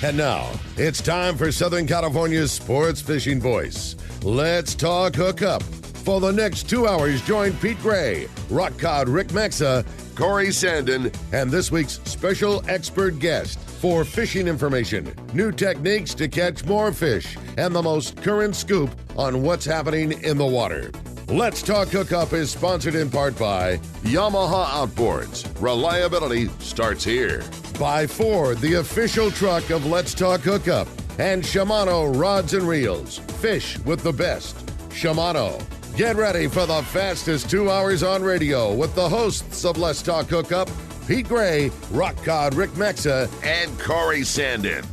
And now, it's time for Southern California's sports fishing voice. Let's talk hookup. For the next 2 hours, join Pete Gray, rock cod Rick Maxa, Corey Sandin, and this week's special expert guest for fishing information, new techniques to catch more fish, and the most current scoop on what's happening in the water. Let's Talk Hookup is sponsored in part by Yamaha Outboards. Reliability starts here. By Ford, the official truck of Let's Talk Hookup. And Shimano Rods and Reels. Fish with the best. Shimano. Get ready for the fastest 2 hours on radio with the hosts of Let's Talk Hookup, Pete Gray, rock cod Rick Maxa, and Corey Sandin.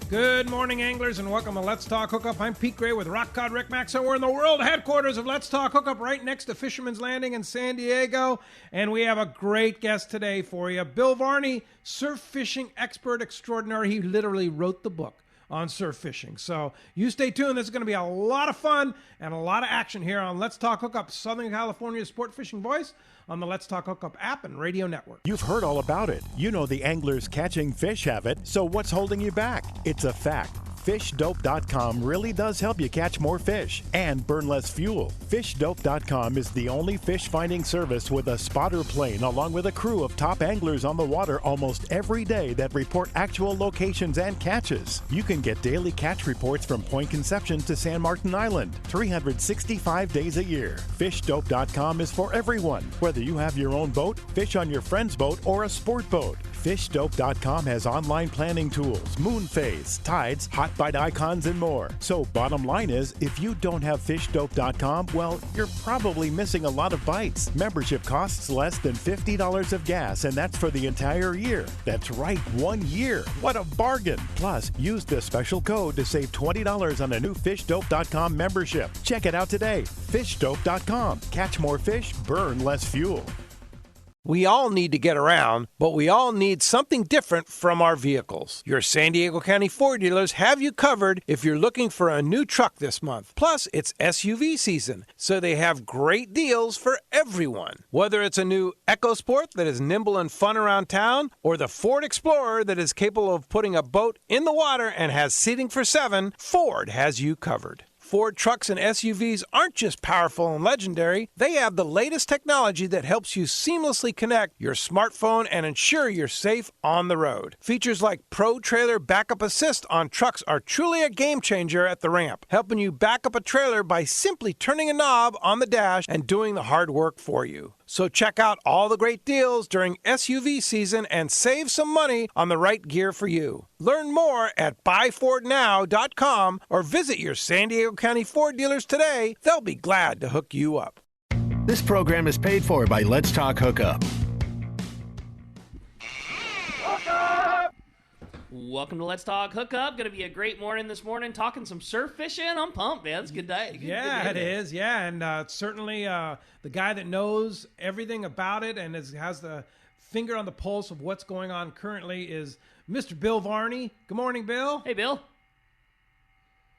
Good morning, anglers, and welcome to Let's Talk Hookup. I'm Pete Gray with rock cod Rick Maxa. We're in the world headquarters of Let's Talk Hookup right next to Fisherman's Landing in San Diego, and we have a great guest today for you. Bill Varney, surf fishing expert extraordinary. He literally wrote the book on surf fishing. So you stay tuned. This is going to be a lot of fun and a lot of action here on Let's Talk Hookup, Southern California's sport fishing voice on the Let's Talk Hookup app and radio network. You've heard all about it. You know the anglers catching fish have it, so what's holding you back? It's a fact. FishDope.com really does help you catch more fish and burn less fuel. FishDope.com is the only fish finding service with a spotter plane along with a crew of top anglers on the water almost every day that report actual locations and catches. You can get daily catch reports from Point Conception to San Martin Island, 365 days a year. FishDope.com is for everyone, whether you have your own boat, fish on your friend's boat, or a sport boat. FishDope.com has online planning tools, moon phase, tides, hot bite icons, and more. So bottom line is, if you don't have FishDope.com, well, you're probably missing a lot of bites. Membership costs less than $50 of gas, and that's for the entire year. That's right, 1 year. What a bargain. Plus, use the special code to save $20 on a new FishDope.com membership. Check it out today. FishDope.com. Catch more fish, burn less fuel. We all need to get around, but we all need something different from our vehicles. Your San Diego County Ford dealers have you covered if you're looking for a new truck this month. Plus, it's SUV season, so they have great deals for everyone. Whether it's a new EcoSport that is nimble and fun around town, or the Ford Explorer that is capable of putting a boat in the water and has seating for 7, Ford has you covered. Ford trucks and SUVs aren't just powerful and legendary. They have the latest technology that helps you seamlessly connect your smartphone and ensure you're safe on the road. Features like Pro Trailer Backup Assist on trucks are truly a game changer at the ramp, helping you back up a trailer by simply turning a knob on the dash and doing the hard work for you. So check out all the great deals during SUV season and save some money on the right gear for you. Learn more at buyfordnow.com or visit your San Diego County Ford dealers today. They'll be glad to hook you up. This program is paid for by Let's Talk Hookup. Welcome to Let's Talk Hookup. Going to be a great morning this morning, talking some surf fishing. I'm pumped, man. It's a good day. It is. Yeah, and certainly the guy that knows everything about it and has the finger on the pulse of what's going on currently is Mr. Bill Varney. Good morning, Bill. Hey, Bill.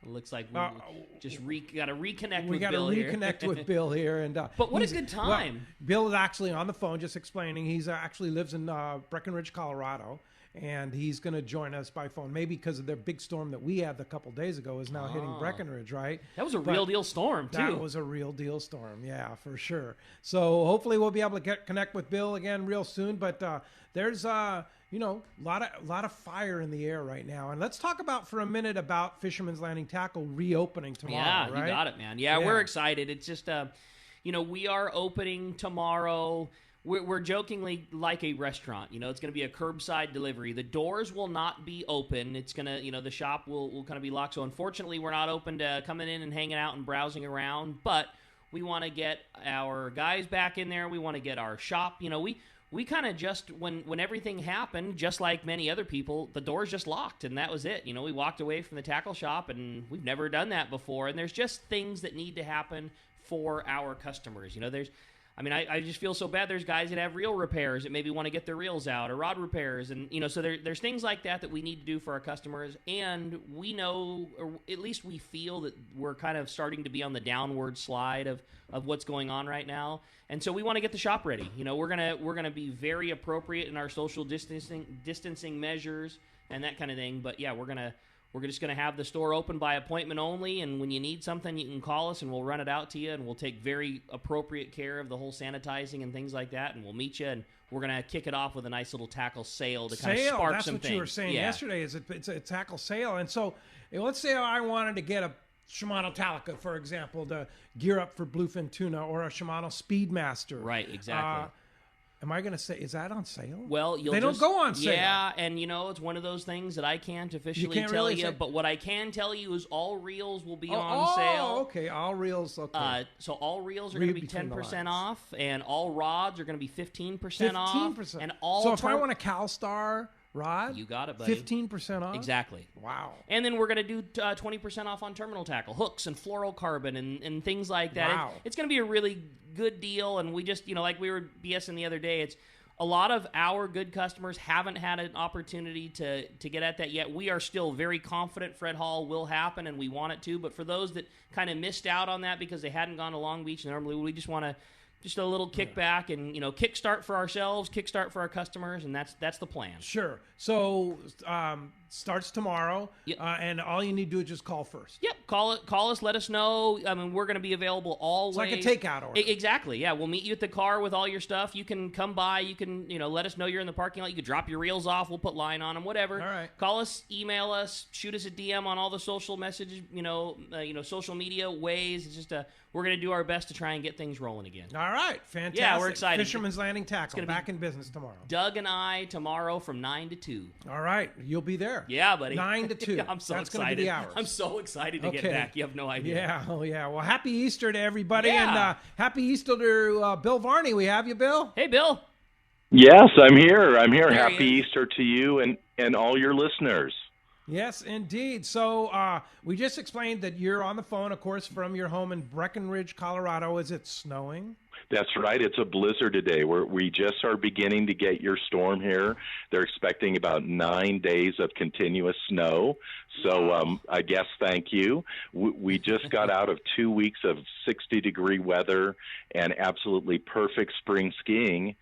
It looks like we just got to reconnect with Bill here. We got to reconnect with Bill here. And, but what a good time. Well, Bill is actually on the phone just explaining. He's actually lives in Breckenridge, Colorado. And he's going to join us by phone, maybe because of their big storm that we had a couple days ago is now hitting Breckenridge, right? That was a real deal storm, too. That was a real deal storm, yeah, for sure. So hopefully we'll be able to connect with Bill again real soon. But there's a lot of fire in the air right now. And let's talk about for a minute about Fisherman's Landing Tackle reopening tomorrow. Yeah, right? You got it, man. Yeah, we're excited. It's just, we are opening tomorrow. We're jokingly like a restaurant. It's going to be a curbside delivery. The doors will not be open. It's going to, the shop will kind of be locked. So unfortunately, we're not open to coming in and hanging out and browsing around. But we want to get our guys back in there. We want to get our shop. We kind of just, when everything happened, just like many other people, the doors just locked, and that was it. We walked away from the tackle shop, and we've never done that before. And there's just things that need to happen for our customers. I just feel so bad. There's guys that have reel repairs that maybe want to get their reels out, or rod repairs, and so there's things like that we need to do for our customers. And we know, or at least we feel, that we're kind of starting to be on the downward slide of what's going on right now. And so we want to get the shop ready. We're gonna be very appropriate in our social distancing measures. and that kind of thing. But yeah, we're just gonna have the store open by appointment only, and when you need something, you can call us and we'll run it out to you, and we'll take very appropriate care of the whole sanitizing and things like that, and we'll meet you, and we're gonna kick it off with a nice little tackle sale to kind of spark that's some what things. you were saying yesterday. It's a tackle sale, and so let's say I wanted to get a Shimano Talica, for example, to gear up for bluefin tuna, or a Shimano Speedmaster. Right, exactly. Am I going to say, is that on sale? Well, they don't go on sale. Yeah, and it's one of those things that I can't officially tell you, but what I can tell you is all reels will be on sale. Oh, okay, all reels, okay. So all reels are going to be 10% off, and all rods are going to be 15% off. 15%. And all so if I want a CalStar rod, you got it, buddy. 15% off? Exactly. Wow. And then we're going to do 20% off on terminal tackle, hooks and fluorocarbon and things like that. Wow. It's going to be a really good deal, and we just, like we were BSing the other day, it's a lot of our good customers haven't had an opportunity to get at that yet. We are still very confident Fred Hall will happen, and we want it to, but for those that kind of missed out on that because they hadn't gone to Long Beach, normally we just want to just a little kickback and, kickstart for ourselves, kickstart for our customers, and that's the plan. Sure. So starts tomorrow, Yep. And all you need to do is just call first. Yep. Call us. Let us know. I mean, we're going to be available always. It's like a takeout order. Exactly. Yeah. We'll meet you at the car with all your stuff. You can come by. You can, let us know you're in the parking lot. You can drop your reels off. We'll put line on them, whatever. All right. Call us, email us, shoot us a DM on all the social messages, social media ways. It's just we're going to do our best to try and get things rolling again. All right. Fantastic. Yeah, we're excited. Fisherman's Landing Tackle, back in business tomorrow. Doug and I tomorrow from 9 to 2. All right. You'll be there. Yeah, buddy. 9 to 2. I'm so That's excited. Gonna be the hours. I'm so excited to get back. You have no idea. Yeah. Oh, yeah. Well, happy Easter to everybody. Yeah. And happy Easter to Bill Varney. We have you, Bill? Hey, Bill. Yes, I'm here. There Happy he is. Easter to you and all your listeners. Yes, indeed. So we just explained that you're on the phone, of course, from your home in Breckenridge, Colorado. Is it snowing? That's right. It's a blizzard today. We just are beginning to get your storm here. They're expecting about 9 days of continuous snow. So I guess thank you. We just got out of 2 weeks of 60-degree weather and absolutely perfect spring skiing,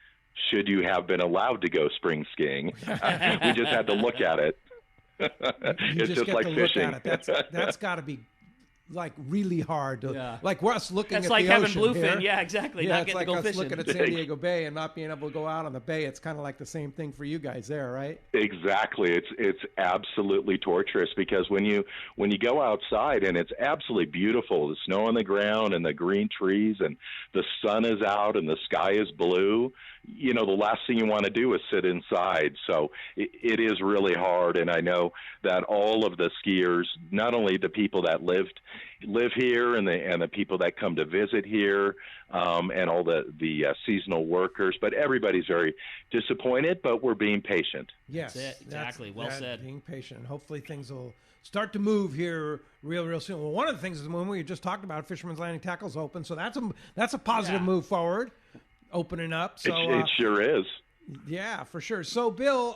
should you have been allowed to go spring skiing. We just had to look at it. It's just like fishing. Look at it. That's got to be like really hard to, like us looking That's at like the having ocean bluefin. here. Yeah, exactly. Yeah, Not it's getting like to go us fishing. looking at San Diego Bay and not being able to go out on the bay. It's kind of like the same thing for you guys there, right? Exactly. It's absolutely torturous because when you go outside and it's absolutely beautiful, the snow on the ground and the green trees and the sun is out and the sky is blue, the last thing you want to do is sit inside. So it is really hard. And I know that all of the skiers, not only the people that live here and the people that come to visit here, and all the seasonal workers, but everybody's very disappointed, but we're being patient. Yes, That's it. Exactly. Well said. Being patient. Hopefully things will start to move here real soon. Well, one of the things is when we just talked about Fisherman's Landing Tackle's open, so that's a positive move forward, opening up. So it sure is. Yeah, for sure. So, Bill,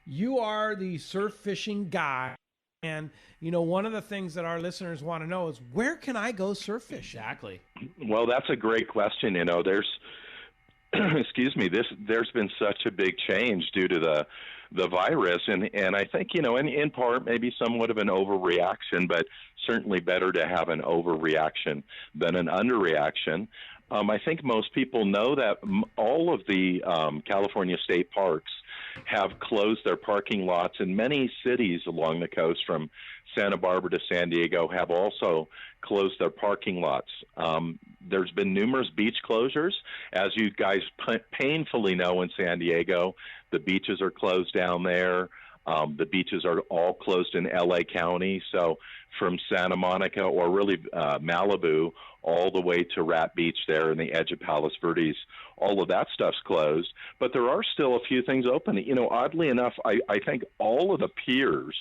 you are the surf fishing guy. And, one of the things that our listeners want to know is, where can I go surf fishing? Exactly. Well, that's a great question. There's, excuse me, there's been such a big change due to the virus. And I think, in part, maybe somewhat of an overreaction, but certainly better to have an overreaction than an underreaction. I think most people know that all of the California state parks have closed their parking lots, and many cities along the coast from Santa Barbara to San Diego have also closed their parking lots. There's been numerous beach closures. As you guys painfully know, in San Diego, the beaches are closed down there. The beaches are all closed in L.A. County, so from Santa Monica or really Malibu all the way to Rat Beach there in the edge of Palos Verdes, all of that stuff's closed. But there are still a few things open. Oddly enough, I think all of the piers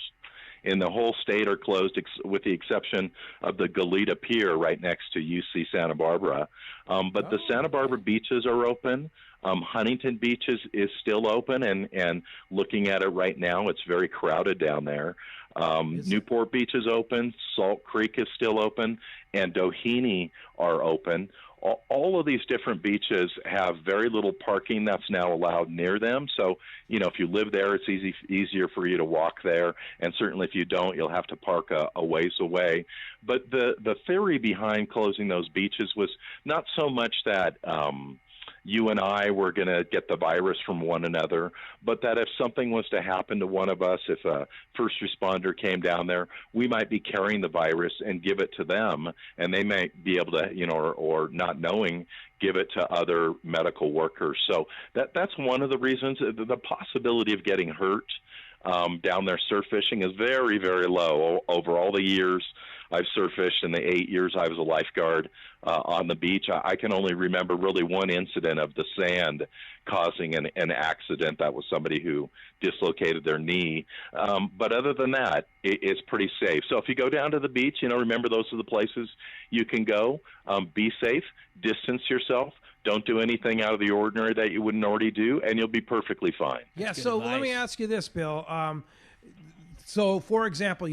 in the whole state are closed with the exception of the Goleta Pier right next to UC Santa Barbara. But the Santa Barbara beaches are open. Huntington Beach is still open, and looking at it right now, it's very crowded down there. Newport Beach is open, Salt Creek is still open, and Doheny are open. All of these different beaches have very little parking that's now allowed near them. So, if you live there, it's easier for you to walk there. And certainly if you don't, you'll have to park a ways away. But the theory behind closing those beaches was not so much that you and I were going to get the virus from one another, but that if something was to happen to one of us, if a first responder came down there, we might be carrying the virus and give it to them, and they might be able to, or not knowing, give it to other medical workers. So that's one of the reasons. The possibility of getting hurt down there surf fishing is very, very low. Over all the years I've surf fished, in the 8 years I was a lifeguard on the beach, I can only remember really one incident of the sand causing an accident. That was somebody who dislocated their knee. But other than that, it's pretty safe. So if you go down to the beach, remember those are the places you can go. Be safe, distance yourself. Don't do anything out of the ordinary that you wouldn't already do, and you'll be perfectly fine. Yeah, so let me ask you this, Bill. So, for example,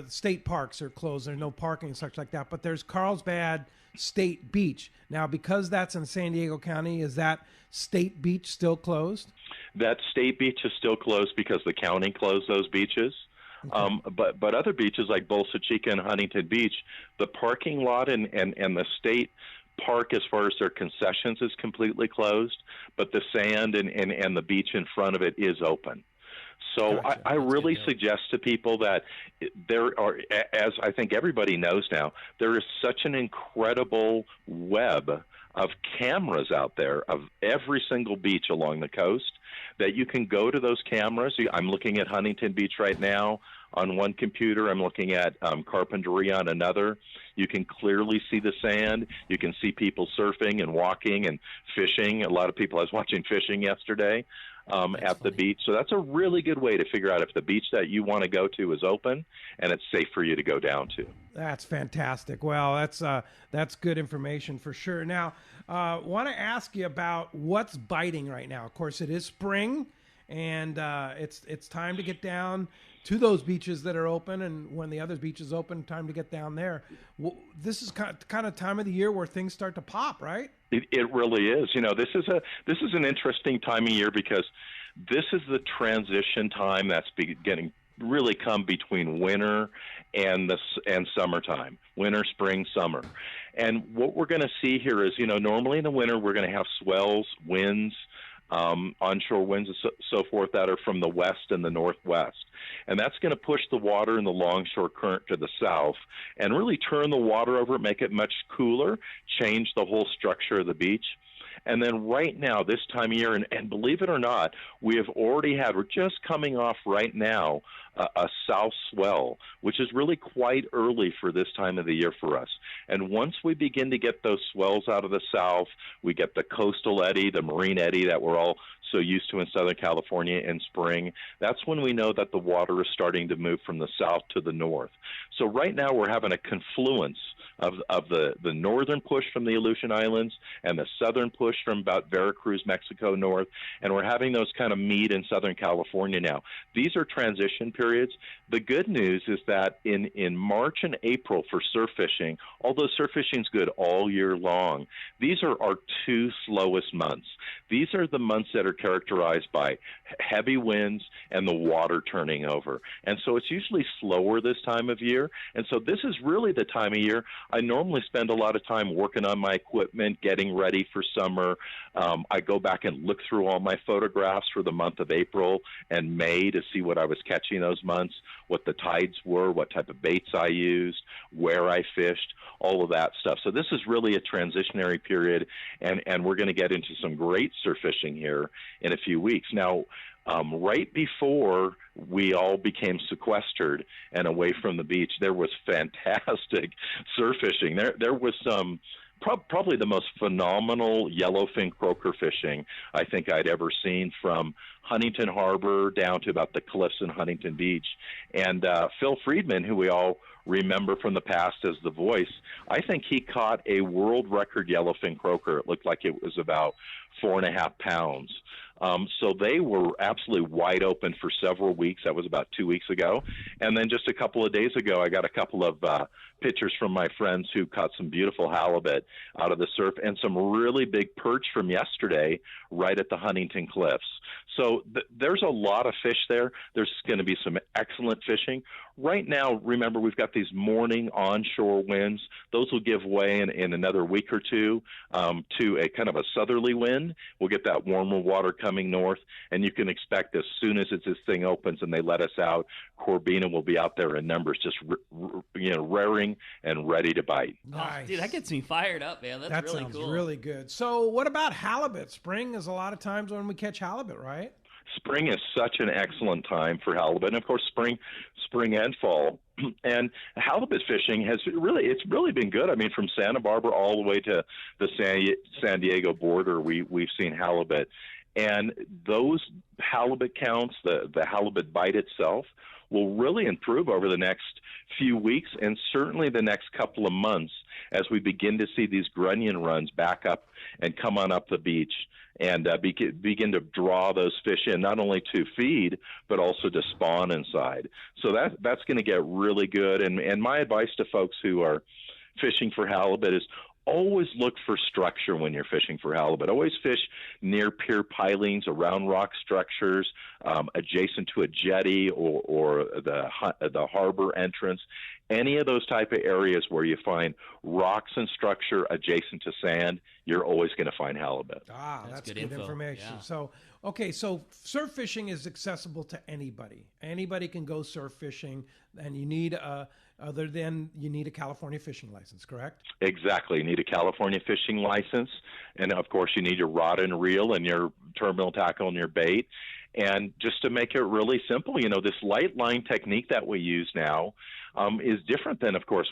state parks are closed. There's no parking and such like that. But there's Carlsbad State Beach. Now, because that's in San Diego County, is that state beach still closed? That state beach is still closed because the county closed those beaches. Okay. But other beaches like Bolsa Chica and Huntington Beach, the parking lot and the state park, as far as their concessions, is completely closed, but the sand and the beach in front of it is open. So gotcha. I really suggest to people that there are, as I think everybody knows now, there is such an incredible web of cameras out there of every single beach along the coast that you can go to those cameras. I'm looking at Huntington Beach right now on one computer. I'm looking at Carpinteria on another. You can clearly see the sand. You can see people surfing and walking and fishing. A lot of people, I was watching fishing yesterday at the beach. So that's a really good way to figure out if the beach that you want to go to is open and it's safe for you to go down to. That's fantastic. Well, that's good information for sure. Now, want to ask you about what's biting right now. Of course, it is spring, and it's time to get down to those beaches that are open, and when the other beaches open, time to get down there. This is kind of time of the year where things start to pop, right? It really is. This is an interesting time of year because this is the transition time that's beginning really come between winter and summertime, winter, spring, summer. And what we're going to see here is, normally in the winter we're going to have swells, winds, onshore winds and so forth that are from the west and the northwest. And that's going to push the water in the longshore current to the south and really turn the water over, make it much cooler, change the whole structure of the beach. And then right now, this time of year, and believe it or not, we're just coming off right now a south swell, which is really quite early for this time of the year for us. And once we begin to get those swells out of the south, we get the coastal eddy, the marine eddy that we're all so used to in Southern California in spring. That's when we know that the water is starting to move from the south to the north. So right now we're having a confluence of the northern push from the Aleutian Islands and the southern push from about Veracruz, Mexico north, and we're having those kind of meet in Southern California now. These are transition periods. The good news is that in March and April for surf fishing, although surf fishing is good all year long, these are our two slowest months. These are the months that are characterized by heavy winds and the water turning over. And so it's usually slower this time of year. And so this is really the time of year I normally spend a lot of time working on my equipment, getting ready for summer. I go back and look through all my photographs for the month of April and May to see what I was catching those months, what the tides were, what type of baits I used, where I fished, all of that stuff. So this is really a transitionary period, and we're going to get into some great surf fishing here in a few weeks. Now, right before we all became sequestered and away from the beach, there was fantastic surf fishing. There was some probably the most phenomenal yellowfin croaker fishing I think I'd ever seen, from Huntington Harbor down to about the cliffs in Huntington Beach. And Phil Friedman, who we all remember from the past as the voice, I think he caught a world record yellowfin croaker. It looked like it was about 4.5 pounds. So they were absolutely wide open for several weeks. That was about 2 weeks ago. And then just a couple of days ago, I got a couple of pictures from my friends who caught some beautiful halibut out of the surf and some really big perch from yesterday right at the Huntington Cliffs. So there's a lot of fish there. There's going to be some excellent fishing. Right now, remember, we've got these morning onshore winds. Those will give way in another week or two to a kind of a southerly wind. We'll get that warmer water coming north, and you can expect as soon as this thing opens and they let us out, Corbina will be out there in numbers, just raring and ready to bite. Nice. Oh, dude, that gets me fired up, man. That really sounds cool. Really good. So what about halibut? Spring is a lot of times when we catch halibut, right? Spring is such an excellent time for halibut, and of course spring and fall. And halibut fishing it's really been good. I mean, from Santa Barbara all the way to the San Diego border, we've seen halibut. And those halibut counts, the halibut bite itself, will really improve over the next few weeks and certainly the next couple of months as we begin to see these grunion runs back up and come on up the beach and begin to draw those fish in, not only to feed, but also to spawn inside. So that's going to get really good. And my advice to folks who are fishing for halibut is always look for structure when you're fishing for halibut. Always fish near pier pilings, around rock structures, adjacent to a jetty or the harbor entrance. Any of those type of areas where you find rocks and structure adjacent to sand, you're always going to find halibut. That's good information. Yeah. So surf fishing is accessible to anybody. Anybody can go surf fishing, and you need a California fishing license, correct? Exactly. You need a California fishing license, and of course you need your rod and reel and your terminal tackle and your bait. And just to make it really simple, this light line technique that we use now is different than, of course,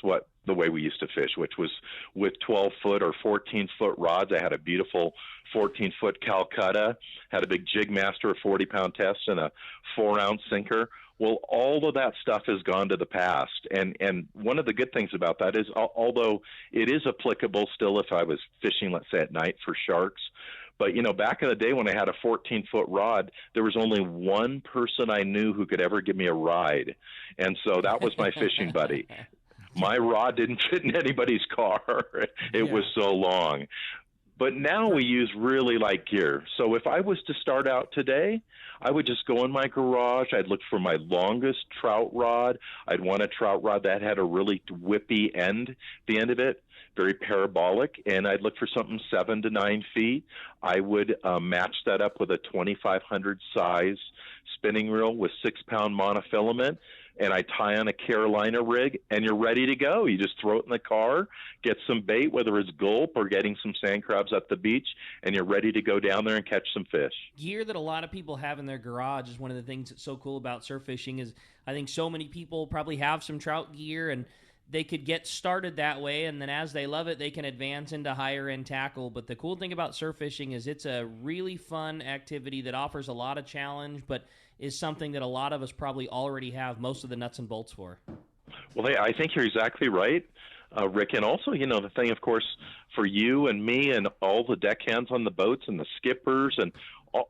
the way we used to fish, which was with 12-foot or 14-foot rods. I had a beautiful 14-foot Calcutta, had a big jig master, a 40-pound test, and a 4-ounce sinker. Well, all of that stuff has gone to the past. And one of the good things about that is, although it is applicable still if I was fishing, let's say, at night for sharks, but, back in the day when I had a 14-foot rod, there was only one person I knew who could ever give me a ride. And so that was my fishing buddy. My rod didn't fit in anybody's car. It was so long. But now we use really light gear. So if I was to start out today, I would just go in my garage. I'd look for my longest trout rod. I'd want a trout rod that had a really whippy end, the end of it, very parabolic, and I'd look for something 7 to 9 feet. I would match that up with a 2500 size spinning reel with 6-pound monofilament, and I tie on a Carolina rig, and you're ready to go. You just throw it in the car, get some bait, whether it's gulp or getting some sand crabs at the beach, and you're ready to go down there and catch some fish. Gear that a lot of people have in their garage is one of the things that's so cool about surf fishing is I think so many people probably have some trout gear, and they could get started that way, and then as they love it, they can advance into higher-end tackle. But the cool thing about surf fishing is it's a really fun activity that offers a lot of challenge, but is something that a lot of us probably already have most of the nuts and bolts for. Well, I think you're exactly right, Rick. And also, the thing, of course, for you and me and all the deckhands on the boats and the skippers and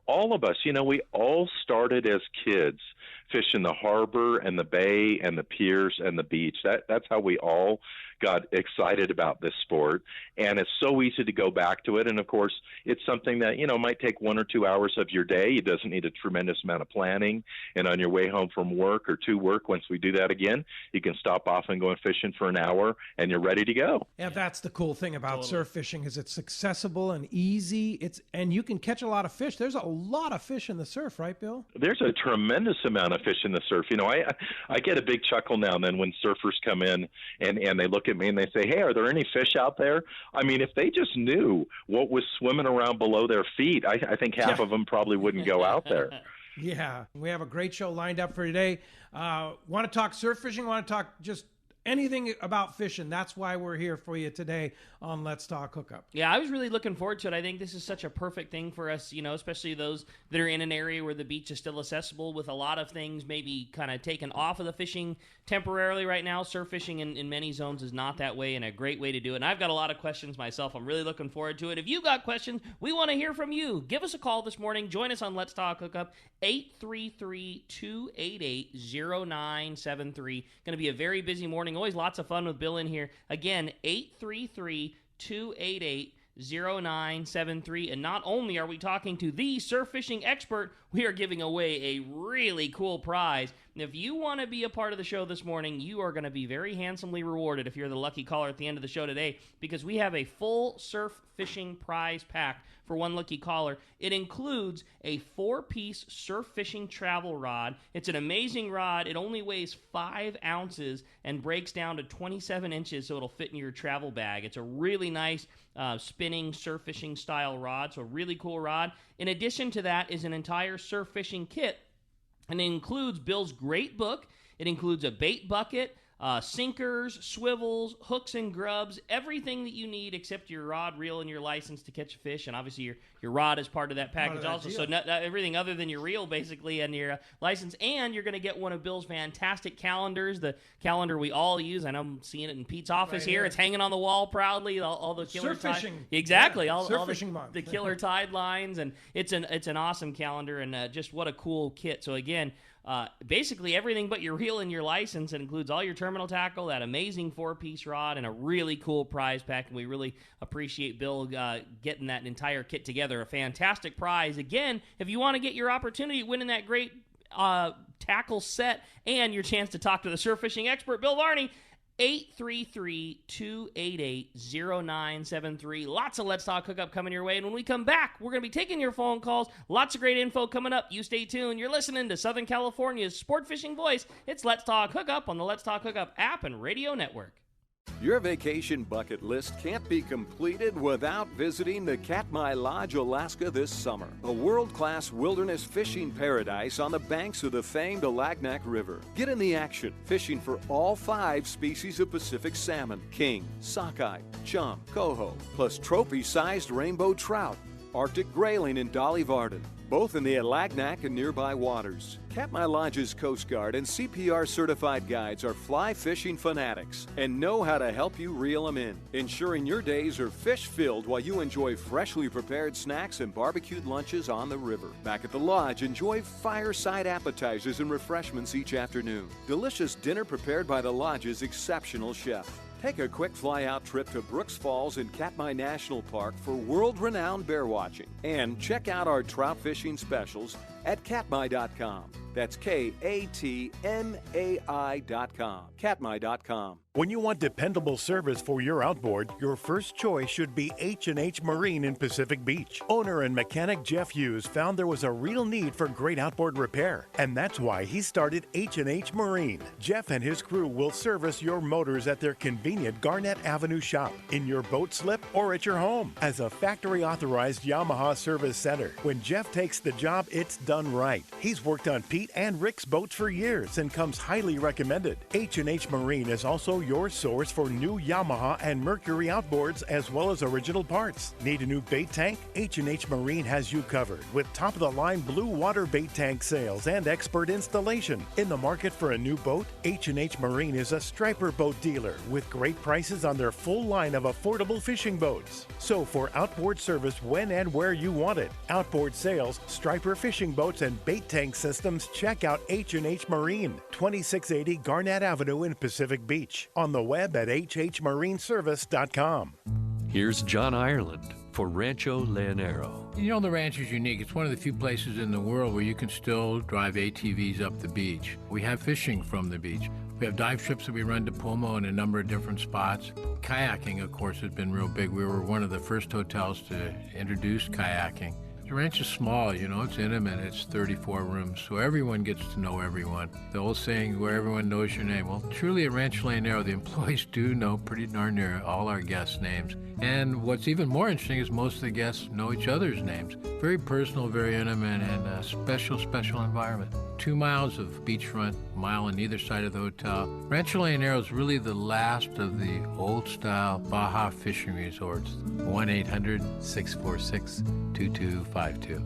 all of us, we all started as kids fishing the harbor and the bay and the piers and the beach. That's how we all got excited about this sport, and it's so easy to go back to it. And of course, it's something that might take 1 or 2 hours of your day. It doesn't need a tremendous amount of planning. And on your way home from work or to work, once we do that again, you can stop off and go fishing for an hour, and you're ready to go. Yeah, that's the cool thing about surf fishing is it's accessible and easy. And you can catch a lot of fish. There's a lot of fish in the surf, right, Bill? There's a tremendous amount of fish in the surf. I get a big chuckle now and then when surfers come in and they look at me and they say, hey, are there any fish out there? I mean, if they just knew what was swimming around below their feet, I think half of them probably wouldn't go out there. Yeah, we have a great show lined up for today. Want to talk surf fishing? Want to talk just anything about fishing. That's why we're here for you today on Let's Talk Hookup. Yeah, I was really looking forward to it. I think this is such a perfect thing for us, especially those that are in an area where the beach is still accessible, with a lot of things maybe kind of taken off of the fishing temporarily right now. Surf fishing in many zones is not that way, and a great way to do it. And I've got a lot of questions myself. I'm really looking forward to it. If you've got questions, we want to hear from you. Give us a call this morning. Join us on Let's Talk Hookup, 833-288-0973. Going to be a very busy morning. Always lots of fun with Bill in here. Again, 833-288-0973. And not only are we talking to the surf fishing expert, we are giving away a really cool prize. And if you want to be a part of the show this morning, you are going to be very handsomely rewarded if you're the lucky caller at the end of the show today, because we have a full surf fishing prize pack for one lucky caller. It includes a 4-piece surf fishing travel rod. It's an amazing rod. It only weighs 5 ounces and breaks down to 27 inches, so it'll fit in your travel bag. It's a really nice spinning surf fishing style rod, so a really cool rod. In addition to that is an entire surf fishing kit, and it includes Bill's great book. It includes a bait bucket, sinkers, swivels, hooks and grubs, everything that you need except your rod, reel, and your license to catch a fish. And obviously your rod is part of that package also. So everything other than your reel, basically, and your license. And you're going to get one of Bill's fantastic calendars, the calendar we all use. I know I'm seeing it in Pete's office here. It's hanging on the wall proudly. All the killer surf fishing. Exactly. Yeah, all fishing month. The killer tide lines. And it's an awesome calendar, and just what a cool kit. So again, basically everything but your reel and your license. It includes all your terminal tackle, that amazing 4-piece rod, and a really cool prize pack. And we really appreciate Bill getting that entire kit together. A fantastic prize. Again, if you want to get your opportunity at winning that great tackle set and your chance to talk to the surf fishing expert, Bill Varney, 833-288-0973. Lots of Let's Talk Hookup coming your way. And when we come back, we're going to be taking your phone calls. Lots of great info coming up. You stay tuned. You're listening to Southern California's sport fishing voice. It's Let's Talk Hookup on the Let's Talk Hookup app and radio network. Your vacation bucket list can't be completed without visiting the Katmai Lodge, Alaska this summer. A world-class wilderness fishing paradise on the banks of the famed Alagnak River. Get in the action, fishing for all 5 species of Pacific salmon: king, sockeye, chum, coho, plus trophy-sized rainbow trout, Arctic grayling, and Dolly Varden, both in the Alagnak and nearby waters. Katmai Lodge's Coast Guard and CPR certified guides are fly fishing fanatics and know how to help you reel them in, ensuring your days are fish-filled while you enjoy freshly prepared snacks and barbecued lunches on the river. Back at the lodge, enjoy fireside appetizers and refreshments each afternoon. Delicious dinner prepared by the lodge's exceptional chef. Take a quick fly-out trip to Brooks Falls in Katmai National Park for world-renowned bear watching. And check out our trout fishing specials at katmai.com. That's KATMAI.com. Katmai.com. When you want dependable service for your outboard, your first choice should be H&H Marine in Pacific Beach. Owner and mechanic Jeff Hughes found there was a real need for great outboard repair, and that's why he started H&H Marine. Jeff and his crew will service your motors at their convenient Garnett Avenue shop, in your boat slip, or at your home. As a factory-authorized Yamaha service center, when Jeff takes the job, it's done right. He's worked on Pete and Rick's boats for years and comes highly recommended. H&H Marine is also your source for new Yamaha and Mercury outboards, as well as original parts. Need a new bait tank? H&H Marine has you covered with top-of-the-line blue water bait tank sales and expert installation. In the market for a new boat? H&H Marine is a striper boat dealer with great prices on their full line of affordable fishing boats. So for outboard service when and where you want it, outboard sales, striper fishing boats, and bait tank systems, check out H&H Marine, 2680 Garnett Avenue in Pacific Beach. On the web at hhmarineservice.com. Here's John Ireland for Rancho Leonero. You know, the ranch is unique. It's one of the few places in the world where you can still drive ATVs up the beach. We have fishing from the beach. We have dive trips that we run to Pomo in a number of different spots. Kayaking, of course, has been real big. We were one of the first hotels to introduce kayaking. The ranch is small, you know, it's intimate, it's 34 rooms, so everyone gets to know everyone. The old saying, where everyone knows your name. Well, truly at Rancho Leonero, the employees do know pretty darn near all our guests' names. And what's even more interesting is most of the guests know each other's names. Very personal, very intimate, and a special, special environment. 2 miles of beachfront, a mile on either side of the hotel. Rancho Leonero is really the last of the old-style Baja fishing resorts. 1-800-646-2252.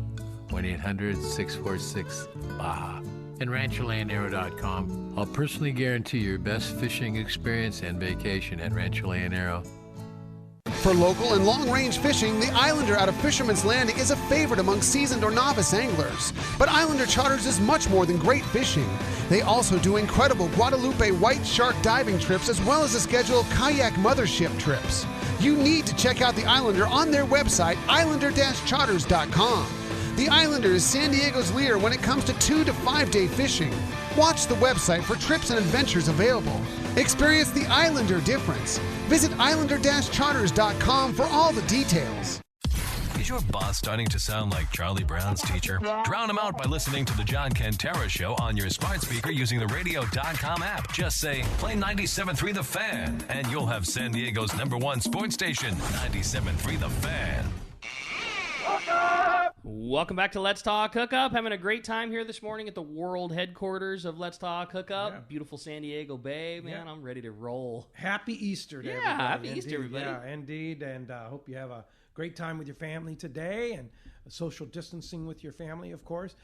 1-800-646-BAJA. And RanchoLeonero.com. I'll personally guarantee your best fishing experience and vacation at Rancho Leonero. For local and long-range fishing, the Islander out of Fisherman's Landing is a favorite among seasoned or novice anglers. But Islander Charters is much more than great fishing. They also do incredible Guadalupe white shark diving trips as well as a schedule of kayak mothership trips. You need to check out the Islander on their website, islander-charters.com. The Islander is San Diego's leader when it comes to 2 to 5 day fishing. Watch the website for trips and adventures available. Experience the Islander difference. Visit islander-charters.com for all the details. Is your boss starting to sound like Charlie Brown's teacher? Drown him out by listening to the John Cantera Show on your smart speaker using the radio.com app. Just say, play 97.3 The Fan, and you'll have San Diego's #1 sports station, 97.3 The Fan. Welcome back to Let's Talk Hookup. Having a great time here this morning at the world headquarters of Let's Talk Hookup. Yeah. Beautiful San Diego Bay, man. Yeah. I'm ready to roll. Happy Easter to everybody. Happy Easter, everybody. Yeah, indeed. And I hope you have a great time with your family today and social distancing with your family, of course.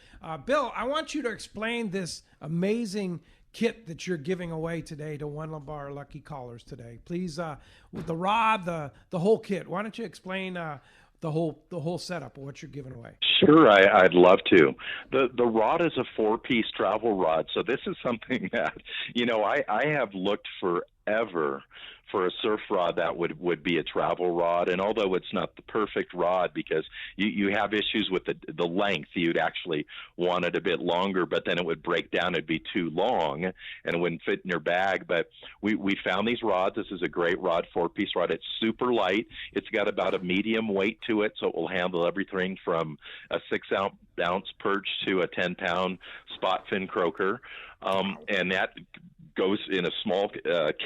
Bill, I want you to explain this amazing kit that you're giving away today to one of our lucky callers today. Please, with the rod, the whole kit. Why don't you explain the whole setup of what you're giving away? Sure, I'd love to. The rod is a 4-piece travel rod, so this is something that, I have looked forever for a surf rod that would be a travel rod. And although it's not the perfect rod because you have issues with the length, you'd actually want it a bit longer, but then it would break down. It'd be too long and it wouldn't fit in your bag. But we found these rods. This is a great rod, 4-piece rod. It's super light. It's got about a medium weight to it, so it will handle everything from a 6-ounce perch to a 10-pound spot fin croaker. And that goes in a small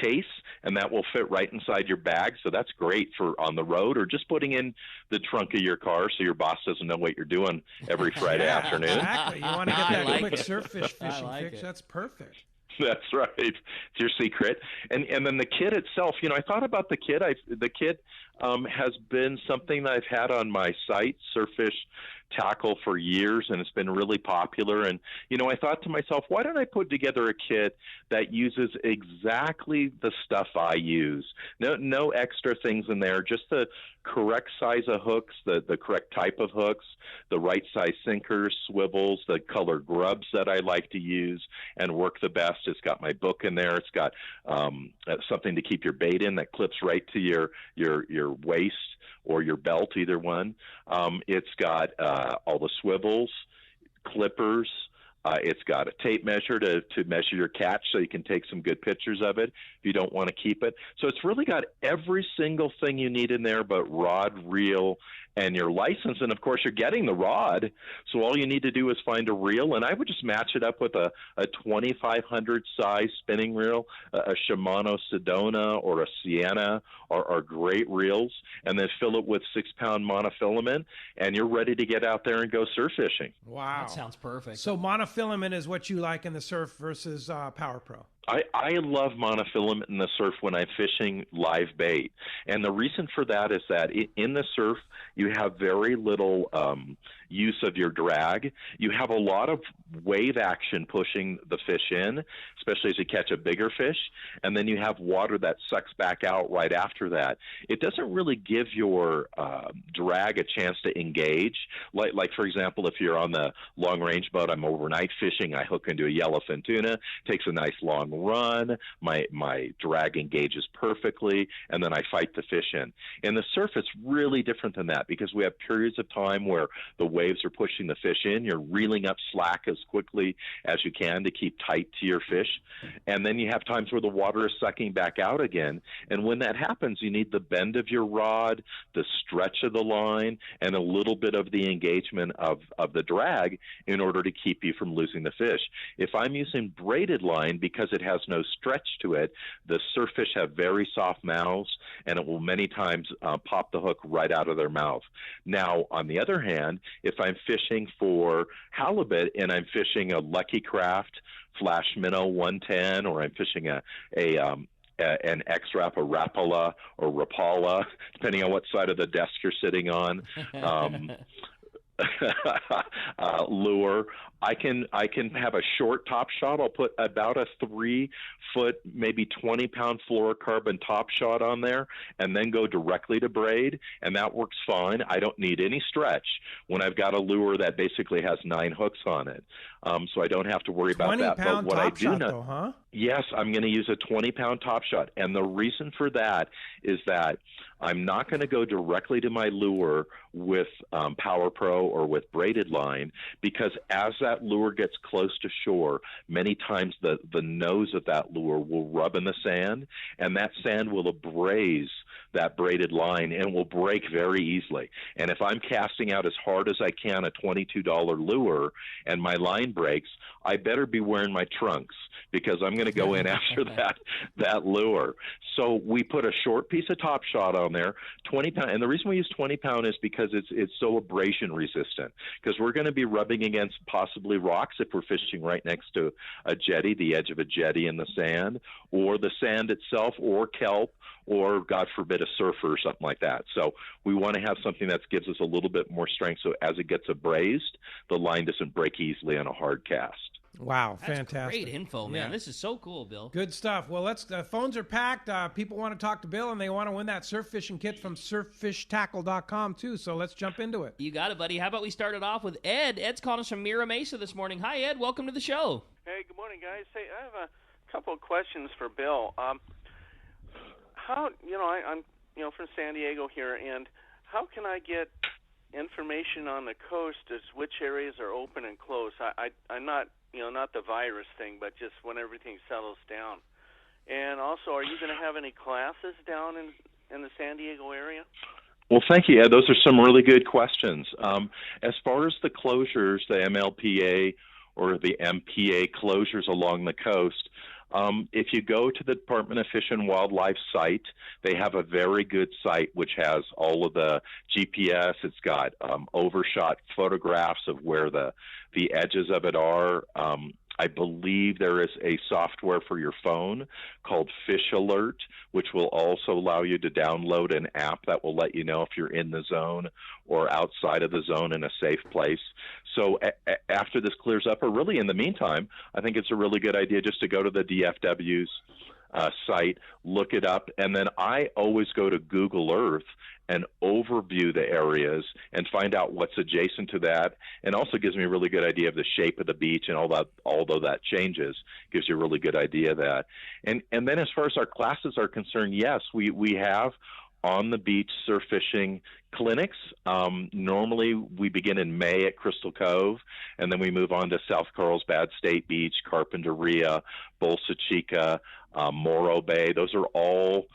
case, and that will fit right inside your bag. So that's great for on the road or just putting in the trunk of your car so your boss doesn't know what you're doing every Friday afternoon. Exactly. You want to get that quick surf fishing fix. That's perfect. That's right. It's your secret. And then the kit itself, I thought about the kit. The kit has been something that I've had on my site, Surffish Tackle, for years, and it's been really popular. And, I thought to myself, why don't I put together a kit that uses exactly the stuff I use? No extra things in there, just the correct size of hooks, the correct type of hooks, the right size sinkers, swivels, the color grubs that I like to use and work the best. It's got my book in there. It's got something to keep your bait in that clips right to your waist or your belt, either one. It's got all the swivels, clippers. It's got a tape measure to measure your catch so you can take some good pictures of it if you don't want to keep it. So it's really got every single thing you need in there but rod, reel, and your license. And, of course, you're getting the rod, so all you need to do is find a reel. And I would just match it up with a 2500 size spinning reel, a Shimano Sedona or a Sienna are great reels, and then fill it with 6-pound monofilament, and you're ready to get out there and go surf fishing. Wow. That sounds perfect. So monofilament is what you like in the surf versus Power Pro. I love monofilament in the surf when I'm fishing live bait. And the reason for that is that in the surf, you have very little use of your drag. You have a lot of wave action pushing the fish in, especially as you catch a bigger fish. And then you have water that sucks back out right after that. It doesn't really give your drag a chance to engage. Like, for example, if you're on the long-range boat, I'm overnight fishing, I hook into a yellowfin tuna, takes a nice long run, my drag engages perfectly, and then I fight the fish in. In the surf, it's really different than that because we have periods of time where the waves are pushing the fish in. You're reeling up slack as quickly as you can to keep tight to your fish. And then you have times where the water is sucking back out again. And when that happens, you need the bend of your rod, the stretch of the line, and a little bit of the engagement of the drag in order to keep you from losing the fish. If I'm using braided line, because it has no stretch to it, the surf fish have very soft mouths, and it will many times pop the hook right out of their mouth. Now, on the other hand, if I'm fishing for halibut and I'm fishing a Lucky Craft Flash Minnow 110, or I'm fishing an X-Rap, a Rapala, or Rapala, depending on what side of the desk you're sitting on, lure, I can have a short top shot. I'll put about a 3-foot, maybe 20-pound fluorocarbon top shot on there, and then go directly to braid, and that works fine. I don't need any stretch when I've got a lure that basically has 9 hooks on it, so I don't have to worry about that. But what I do know, huh? Yes, I'm going to use a 20-pound top shot, and the reason for that is that I'm not going to go directly to my lure with Power Pro or with braided line, because as that lure gets close to shore, many times the nose of that lure will rub in the sand, and that sand will abrase that braided line and will break very easily. And if I'm casting out as hard as I can a $22 lure and my line breaks, I better be wearing my trunks, because I'm going to go in after that lure. So we put a short piece of top shot on there, 20-pound, and the reason we use 20-pound is because it's so abrasion resistant, because we're going to be rubbing against possibly rocks if we're fishing right next to a jetty, the edge of a jetty in the sand, or the sand itself, or kelp, or God forbid a surfer or something like that. So we want to have something that gives us a little bit more strength, so as it gets abrased, the line doesn't break easily on a hard cast. Wow, That's fantastic. Great info, man. Yeah. This is so cool, Bill. Good stuff. Well, phones are packed. People want to talk to Bill, and they want to win that surf fishing kit from surffishtackle.com, too. So let's jump into it. You got it, buddy. How about we start it off with Ed? Ed's calling us from Mira Mesa this morning. Hi, Ed. Welcome to the show. Hey, good morning, guys. Hey, I have a couple of questions for Bill. I'm from San Diego here, and how can I get information on the coast as which areas are open and closed? I'm not, not the virus thing, but just when everything settles down. And also, are you going to have any classes down in the San Diego area? Well, thank you, Ed. Those are some really good questions. As far as the closures, the MLPA or the MPA closures along the coast, if you go to the Department of Fish and Wildlife site, they have a very good site which has all of the GPS. It's got overshot photographs of where the edges of it are. I believe there is a software for your phone called Fish Alert, which will also allow you to download an app that will let you know if you're in the zone or outside of the zone in a safe place. So after this clears up, or really in the meantime, I think it's a really good idea just to go to the DFW's site, look it up, and then I always go to Google Earth and overview the areas and find out what's adjacent to that, and also gives me a really good idea of the shape of the beach and all that. Although that changes, gives you a really good idea of that. And then as far as our classes are concerned, yes, we have on the beach surf fishing clinics. Normally we begin in May at Crystal Cove, and then we move on to South Carlsbad State Beach, Carpinteria, Bolsa Chica, Morro Bay. Those are all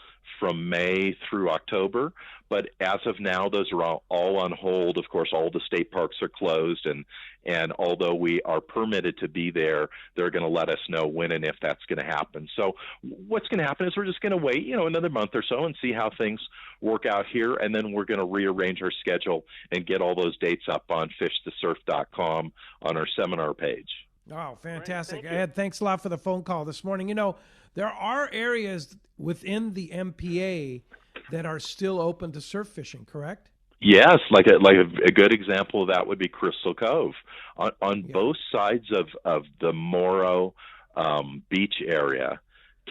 from May through October. But as of now, those are all on hold. Of course, all the state parks are closed, and although we are permitted to be there, they're going to let us know when and if that's going to happen. So what's going to happen is we're just going to wait, another month or so and see how things work out here, and then we're going to rearrange our schedule and get all those dates up on fishthesurf.com on our seminar page. Oh, fantastic. Ed, thanks a lot for the phone call this morning. There are areas within the MPA that are still open to surf fishing, correct? Yes, like a good example of that would be Crystal Cove. On both sides of the Morro beach area,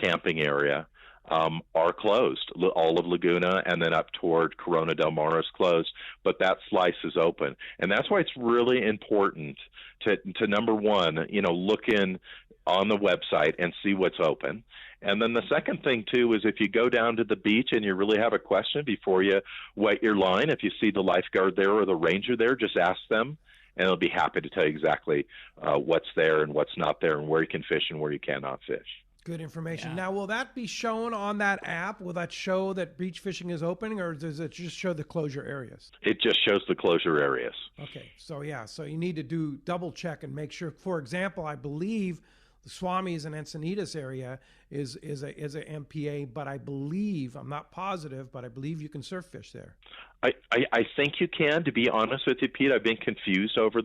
camping area, are closed. All of Laguna and then up toward Corona del Mar is closed, but that slice is open. And that's why it's really important to number one, look in on the website and see what's open. And then the second thing, too, is if you go down to the beach and you really have a question before you wet your line, if you see the lifeguard there or the ranger there, just ask them, and they'll be happy to tell you exactly what's there and what's not there and where you can fish and where you cannot fish. Good information. Yeah. Now, will that be shown on that app? Will that show that beach fishing is opening, or does it just show the closure areas? It just shows the closure areas. Okay. So you need to double check and make sure. For example, I believe The Swamis and Encinitas area is a MPA, but I believe, I'm not positive, but I believe you can surf fish there. I think you can. To be honest with you, Pete, I've been confused over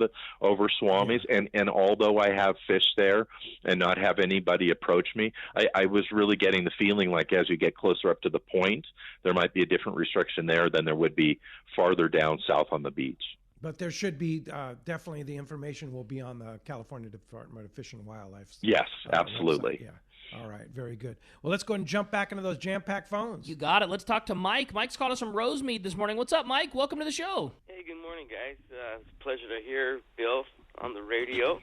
Swamis, and although I have fished there and not have anybody approach me, I was really getting the feeling like as you get closer up to the point, there might be a different restriction there than there would be farther down south on the beach. But there should be definitely the information will be on the California Department of Fish and Wildlife. Yes, absolutely. Website. Yeah. All right, very good. Well, let's go ahead and jump back into those jam-packed phones. You got it. Let's talk to Mike. Mike's called us from Rosemead this morning. What's up, Mike? Welcome to the show. Hey, good morning, guys. It's a pleasure to hear Bill on the radio.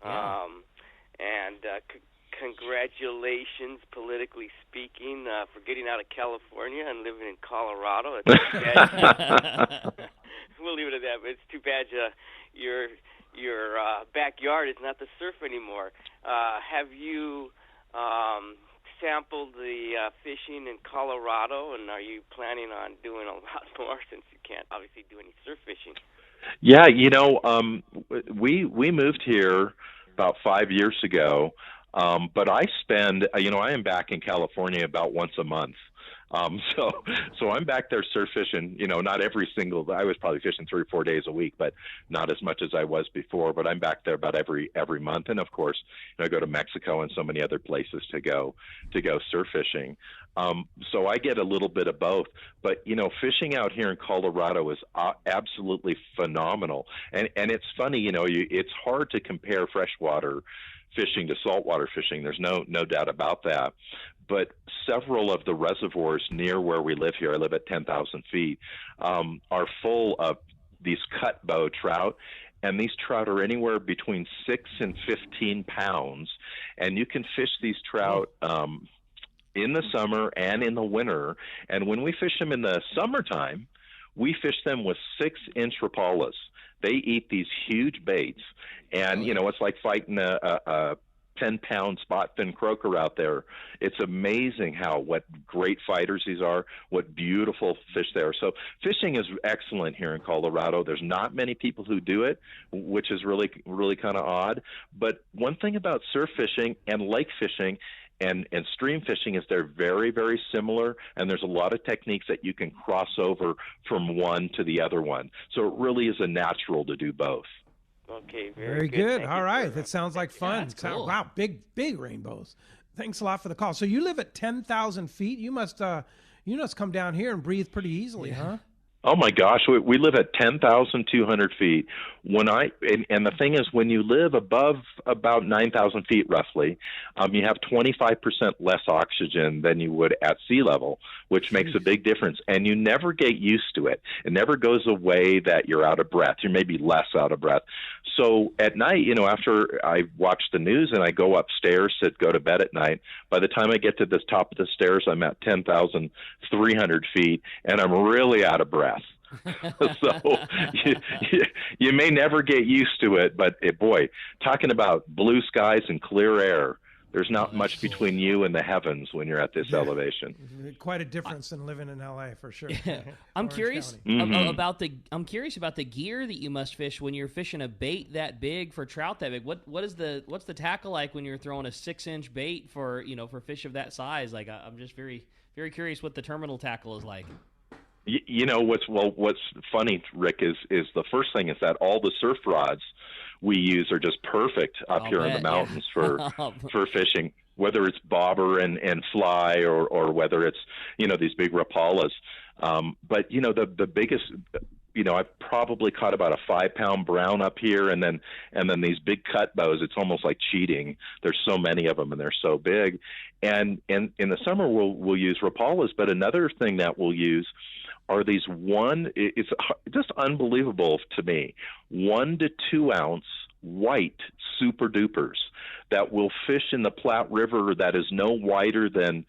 Yeah. Congratulations, politically speaking, for getting out of California and living in Colorado. We'll leave it at that, but it's too bad your backyard is not the surf anymore. Have you sampled the fishing in Colorado, and are you planning on doing a lot more since you can't obviously do any surf fishing? Yeah, we moved here about 5 years ago, but I spend, I am back in California about once a month. So I'm back there surf fishing, not every single, I was probably fishing 3 or 4 days a week, but not as much as I was before, but I'm back there about every month. And of course, I go to Mexico and so many other places to go surf fishing. So I get a little bit of both, but fishing out here in Colorado is absolutely phenomenal. And it's funny, it's hard to compare freshwater fishing to saltwater fishing. There's no doubt about that. But several of the reservoirs near where we live here, I live at 10,000 feet, are full of these cut bow trout. And these trout are anywhere between 6 and 15 pounds. And you can fish these trout in the summer and in the winter. And when we fish them in the summertime, we fish them with 6-inch rapalas. They eat these huge baits. And, it's like fighting a 10-pound spot fin croaker out there. It's amazing what great fighters these are, what beautiful fish they are. So fishing is excellent here in Colorado. There's not many people who do it, which is really, really kind of odd. But one thing about surf fishing and lake fishing and stream fishing is they're very, very similar, and there's a lot of techniques that you can cross over from one to the other one. So it really is a natural to do both. Okay, very good. All right, that sounds like fun. that's cool. Wow, big rainbows. Thanks a lot for the call. So you live at 10,000 feet. You must come down here and breathe pretty easily, huh? Oh my gosh, we live at 10,200 feet. And the thing is, when you live above about 9,000 feet roughly, you have 25% less oxygen than you would at sea level, which makes a big difference. And you never get used to it. It never goes away that you're out of breath. You're maybe less out of breath. So at night, after I watch the news and I go upstairs to go to bed at night, by the time I get to the top of the stairs, I'm at 10,300 feet, and I'm really out of breath. So you may never get used to it, but boy, talking about blue skies and clear air, there's not much between you and the heavens when you're at this elevation. Quite a difference than living in LA for sure. Yeah. I'm curious about the gear that you must fish when you're fishing a bait that big for trout that big. What's the tackle like when you're throwing a 6-inch bait for fish of that size? Like I'm just very, very curious what the terminal tackle is like. What's funny, Rick, is the first thing is that all the surf rods we use are just perfect up here in the mountains for fishing, whether it's bobber and fly or whether it's these big rapalas. But the biggest, I've probably caught about a 5-pound brown up here, and then these big cut bows. It's almost like cheating. There's so many of them, and they're so big. And in the summer we'll use rapalas, but another thing that we'll use are these it's just unbelievable to me, 1 to 2 ounce white super dupers that will fish in the Platte River that is no wider than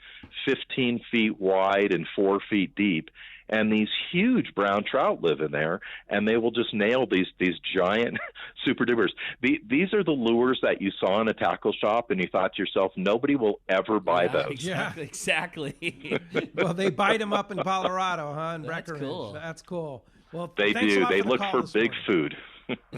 15 feet wide and 4 feet deep. And these huge brown trout live in there, and they will just nail these giant super dupers. These are the lures that you saw in a tackle shop, and you thought to yourself, nobody will ever buy those. Exactly. Well, they bite them up in Colorado, huh? In That's Breckenridge. cool. That's cool. Well, they do. They look for big food.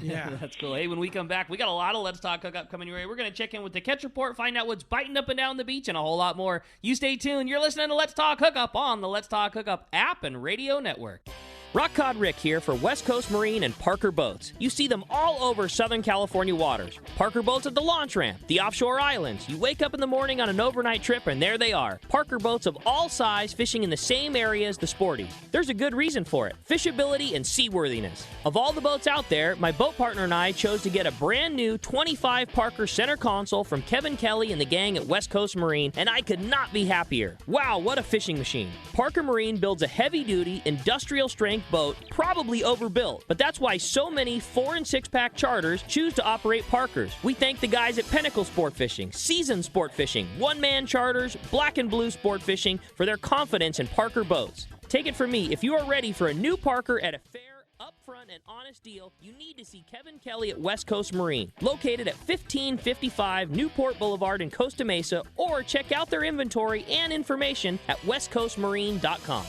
Yeah. That's cool. Hey, when we come back, we got a lot of Let's Talk Hookup coming your way. We're going to check in with the Catch Report, find out what's biting up and down the beach, and a whole lot more. You stay tuned. You're listening to Let's Talk Hookup on the Let's Talk Hookup app and radio network. Rock Cod Rick here for West Coast Marine and Parker Boats. You see them all over Southern California waters. Parker Boats at the launch ramp, the offshore islands. You wake up in the morning on an overnight trip and there they are. Parker Boats of all size fishing in the same area as the Sporties. There's a good reason for it. Fishability and seaworthiness. Of all the boats out there, my boat partner and I chose to get a brand new 25 Parker center console from Kevin Kelly and the gang at West Coast Marine, and I could not be happier. Wow, what a fishing machine. Parker Marine builds a heavy-duty, industrial-strength boat, probably overbuilt, but that's why so many 4- and 6-pack charters choose to operate Parkers. We thank the guys at Pinnacle Sport Fishing, Season Sport Fishing, One-Man Charters, Black and Blue Sport Fishing for their confidence in Parker boats. Take it from me, if you are ready for a new Parker at a fair, upfront, and honest deal, you need to see Kevin Kelly at West Coast Marine, located at 1555 Newport Boulevard in Costa Mesa, or check out their inventory and information at westcoastmarine.com.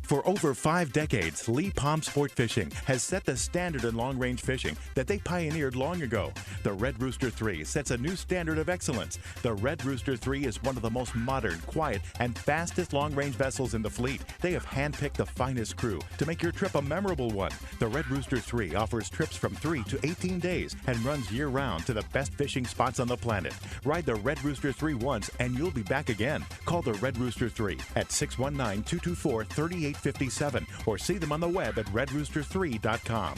For over 5 decades, Lee Palm Sport Fishing has set the standard in long-range fishing that they pioneered long ago. The Red Rooster 3 sets a new standard of excellence. The Red Rooster 3 is one of the most modern, quiet, and fastest long-range vessels in the fleet. They have handpicked the finest crew to make your trip a memorable one. The Red Rooster 3 offers trips from 3 to 18 days and runs year-round to the best fishing spots on the planet. Ride the Red Rooster 3 once and you'll be back again. Call the Red Rooster 3 at 619-224-3857 or see them on the web at redrooster3.com.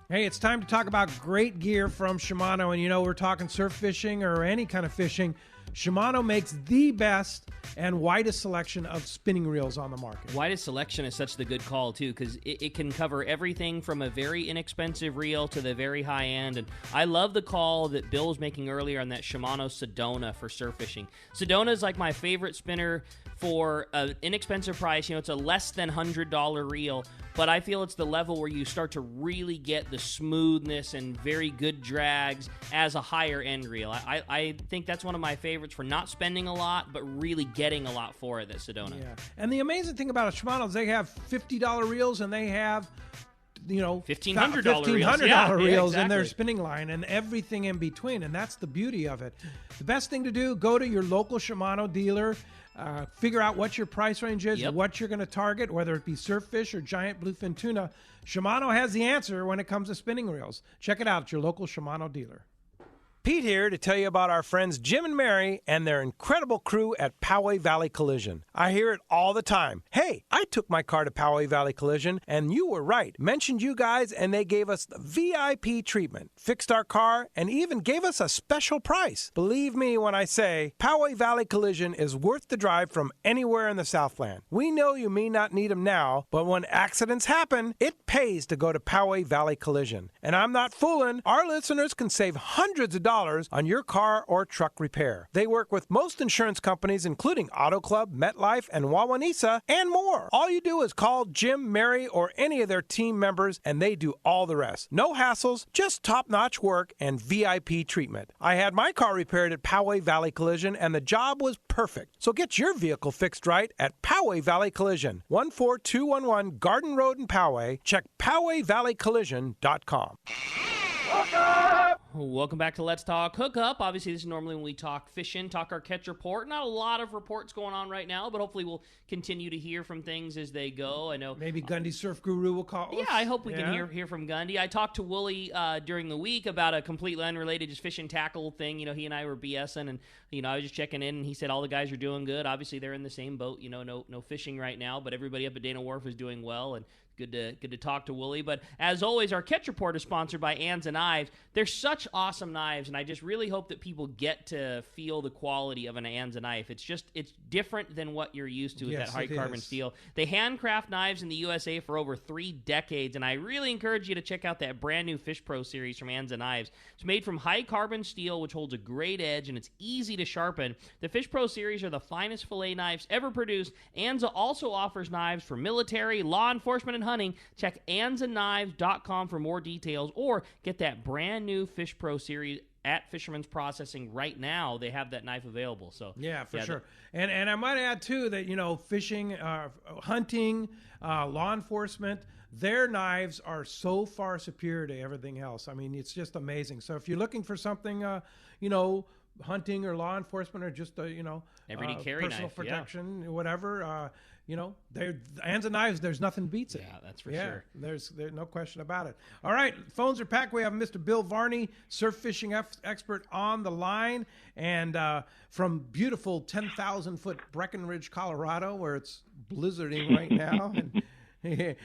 Hey, it's time to talk about great gear from Shimano. And you know, we're talking surf fishing or any kind of fishing. Shimano makes the best and widest selection of spinning reels on the market. Widest selection is such the good call, too, because it can cover everything from a very inexpensive reel to the very high end. And I love the call that Bill was making earlier on that Shimano Sedona for surf fishing. Sedona is like my favorite spinner for an inexpensive price. You know, it's a less than $100 reel, but I feel it's the level where you start to really get the smoothness and very good drags as a higher end reel. I think that's one of my favorites for not spending a lot, but really getting a lot for it, that Sedona. Yeah. And the amazing thing about Shimano is they have $50 reels and they have, you know, $1,500 reels in their spinning line and everything in between. And that's the beauty of it. The best thing to do, go to your local Shimano dealer, figure out what your price range is, what you're going to target, whether it be surf fish or giant bluefin tuna. Shimano has the answer when it comes to spinning reels. Check it out at your local Shimano dealer. Pete here to tell you about our friends Jim and Mary and their incredible crew at Poway Valley Collision. I hear it all the time. Hey, I took my car to Poway Valley Collision, and you were right. Mentioned you guys, and they gave us the VIP treatment, fixed our car, and even gave us a special price. Believe me when I say Poway Valley Collision is worth the drive from anywhere in the Southland. We know you may not need them now, but when accidents happen, it pays to go to Poway Valley Collision. And I'm not fooling. Our listeners can save hundreds of dollars on your car or truck repair. They work with most insurance companies, including Auto Club, MetLife, and Wawanesa, and more. All you do is call Jim, Mary, or any of their team members, and they do all the rest. No hassles, just top-notch work and VIP treatment. I had my car repaired at Poway Valley Collision, and the job was perfect. So get your vehicle fixed right at Poway Valley Collision, 14211 Garden Road in Poway. Check PowayValleyCollision.com. Welcome back to Let's Talk Hookup. Obviously, this is normally when we talk fishing, talk our catch report. Not a lot of reports going on right now, but hopefully we'll continue to hear from things as they go. I know maybe Gundy Surf Guru will call us. Yeah, I hope we can hear from Gundy. I talked to Wooly during the week about a completely unrelated just fishing tackle thing. You know, he and I were BSing, and you know, I was just checking in, and he said all the guys are doing good. Obviously, they're in the same boat. You know, no fishing right now, but everybody up at Dana Wharf is doing well, and good to talk to Wooly. But as always, our catch report is sponsored by Anza Knives. They're such awesome knives, and I just really hope that people get to feel the quality of an Anza knife. It's different than what you're used to with that high carbon steel. They handcraft knives in the USA for over 3 decades, and I really encourage you to check out that brand new Fish Pro series from Anza Knives. It's made from high carbon steel, which holds a great edge, and it's easy to sharpen. The Fish Pro series are the finest fillet knives ever produced. Anza also offers knives for military, law enforcement, and hunting. Check AnzaKnives.com for more details, or get that brand new Fish Pro series at Fisherman's Processing right now, they have that knife available. So yeah, for sure. And I might add too that fishing, hunting, law enforcement, their knives are so far superior to everything else. I mean, it's just amazing. So if you're looking for something, hunting or law enforcement or just everyday carry personal knife, protection, whatever. They're hands and knives. There's nothing beats it. Yeah, that's for sure. There's no question about it. All right, phones are packed. We have Mr. Bill Varney, surf fishing expert, on the line, and from beautiful 10,000-foot Breckenridge, Colorado, where it's blizzarding right now. And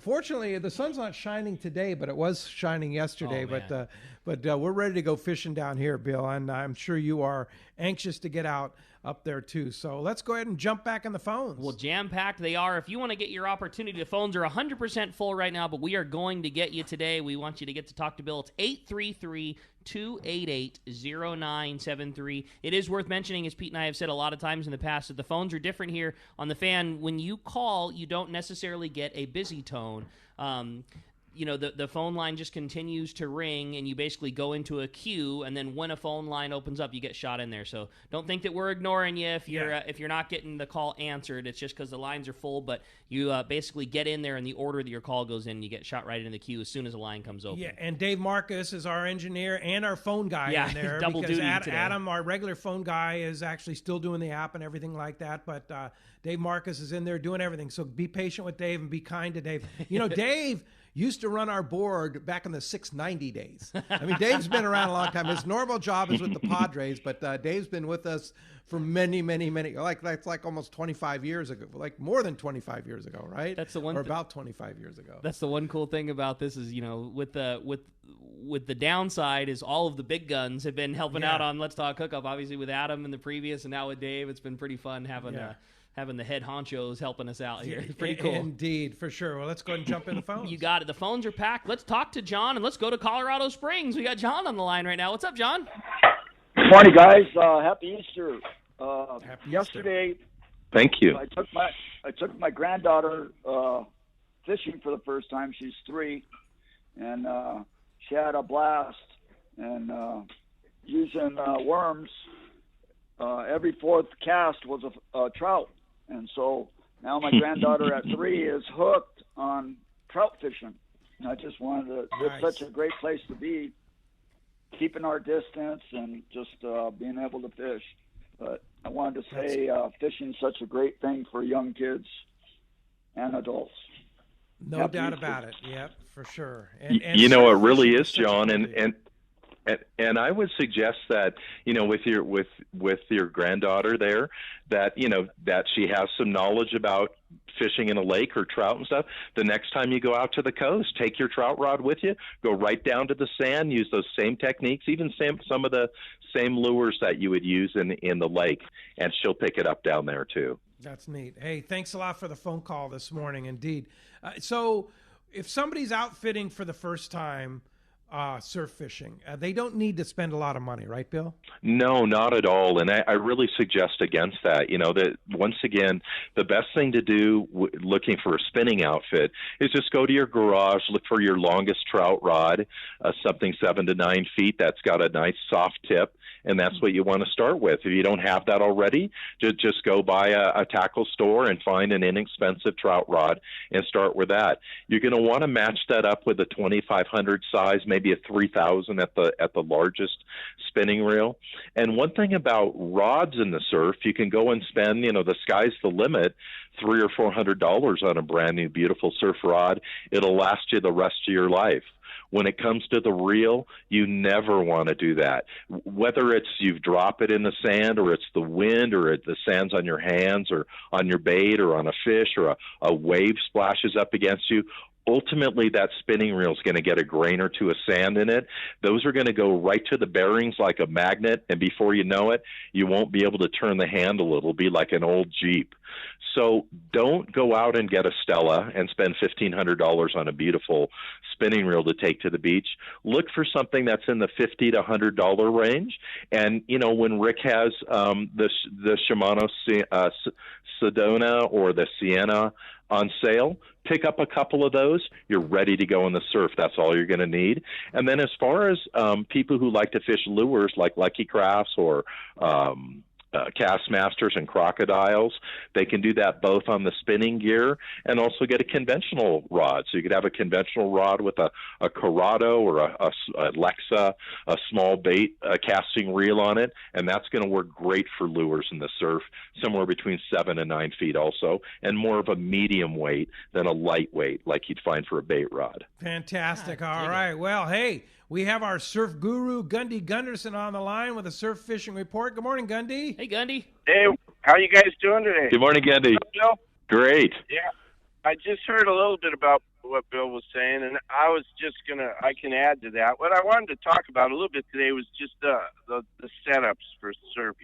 fortunately, the sun's not shining today, but it was shining yesterday. But we're ready to go fishing down here, Bill, and I'm sure you are anxious to get out up there too. So let's go ahead and jump back in the phones. Well, jam-packed they are. If you want to get your opportunity, the phones are 100% full right now, but we are going to get you today. We want you to get to talk to Bill. It's 833-288-0973. It is worth mentioning, as Pete and I have said a lot of times in the past, that the phones are different here on the Fan. When you call, you don't necessarily get a busy tone. The phone line just continues to ring, and you basically go into a queue, and then when a phone line opens up, you get shot in there. So don't think that we're ignoring you if you're not getting the call answered. It's just because the lines are full, but you basically get in there in the order that your call goes in, and you get shot right in the queue as soon as the line comes open. Yeah, and Dave Marcus is our engineer and our phone guy in there. Double because duty today. Adam, our regular phone guy, is actually still doing the app and everything like that, but Dave Marcus is in there doing everything. So be patient with Dave and be kind to Dave. Dave used to run our board back in the 690 days. I mean, Dave's been around a long time. His normal job is with the Padres, but Dave's been with us for many, many, many, that's like almost 25 years ago, like more than 25 years ago, right? That's the one, or about 25 years ago. That's the one cool thing about this is, with the downside is all of the big guns have been helping out on Let's Talk Hookup. Obviously with Adam in the previous, and now with Dave, it's been pretty fun having the head honchos helping us out here. It's pretty cool. Indeed, for sure. Well, let's go ahead and jump in the phones. You got it. The phones are packed. Let's talk to John, and let's go to Colorado Springs. We got John on the line right now. What's up, John? Good morning, guys. Happy Easter. Yesterday, thank you. I took my granddaughter fishing for the first time. She's 3, and she had a blast. And using worms, every fourth cast was a trout. And so now my granddaughter at 3 is hooked on trout fishing. And I just wanted to, it's such a great place to be, keeping our distance and just being able to fish. But I wanted to say fishing is such a great thing for young kids and adults. No doubt about it. Yep, for sure. And it really is, John. And I would suggest that, with your granddaughter there, that, that she has some knowledge about fishing in a lake or trout and stuff. The next time you go out to the coast, take your trout rod with you, go right down to the sand, use those same techniques, even some of the same lures that you would use in the lake, and she'll pick it up down there too. That's neat. Hey, thanks a lot for the phone call this morning. Indeed. So if somebody's outfitting for the first time, surf fishing, they don't need to spend a lot of money, right, Bill? No, not at all. And I really suggest against that. That once again, the best thing to do looking for a spinning outfit is just go to your garage, look for your longest trout rod, something 7 to 9 feet that's got a nice soft tip, and that's what you want to start with. If you don't have that already, just go buy a tackle store and find an inexpensive trout rod and start with that. You're going to want to match that up with a 2,500 size, maybe a 3,000 at the largest spinning reel. And one thing about rods in the surf, you can go and spend, the sky's the limit, $300 or $400 on a brand new beautiful surf rod. It'll last you the rest of your life. When it comes to the reel, you never want to do that. Whether it's you drop it in the sand, or it's the wind, or the sand's on your hands, or on your bait, or on a fish, or a wave splashes up against you, ultimately that spinning reel is going to get a grain or two of sand in it. Those are going to go right to the bearings like a magnet, and before you know it, you won't be able to turn the handle. It'll be like an old Jeep. So don't go out and get a Stella and spend $1,500 on a beautiful spinning reel to take to the beach. Look for something that's in the $50 to $100 range. And, when Rick has the Shimano Sedona or the Sienna on sale, pick up a couple of those. You're ready to go in the surf. That's all you're going to need. And then as far as people who like to fish lures like Lucky Crafts or Castmasters and Crocodiles, they can do that both on the spinning gear and also get a conventional rod. So you could have a conventional rod with a Corrado or a Lexa, a small bait casting reel on it, and that's going to work great for lures in the surf, somewhere between 7 and 9 feet also, and more of a medium weight than a lightweight like you'd find for a bait rod. Fantastic. All right. Well, hey, we have our surf guru, Gundy Gunderson, on the line with a surf fishing report. Good morning, Gundy. Hey, Gundy. Hey, how you guys doing today? Good morning, Gundy. Bill? Great. Yeah, I just heard a little bit about what Bill was saying, and I was just I can add to that. What I wanted to talk about a little bit today was just the setups for surf.